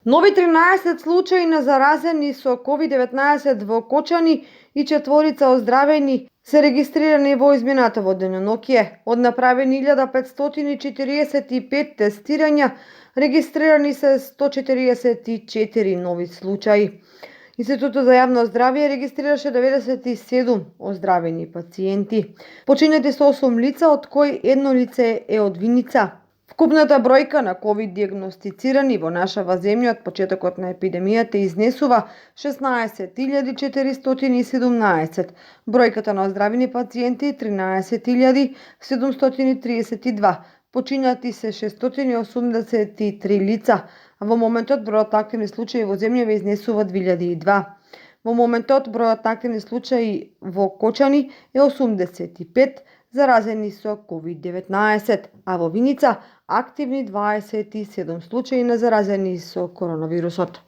Нови 13 случаи на заразени со COVID-19 во Кочани и 4 оздравени се регистрирани во изминатото деноноќе. Од направени 1545 тестирања, регистрирани се 144 нови случаи. Институтот за јавно здравје регистрираше 97 оздравени пациенти. Починети се 8 лица, од кои едно лице е од Виница. Вкупната бројка на ковид диагностицирани во нашава земја од почетокот на епидемијата изнесува 16.417. Бројката на оздравени пациенти 13.732. Починати се 683 лица, а во моментот бројот на активни случаи во земјава изнесува 2002. Во моментот бројот на активни случаи во Кочани е 85 заразени со COVID-19, а во Виница активни 27 случаи на заразени со коронавирусот.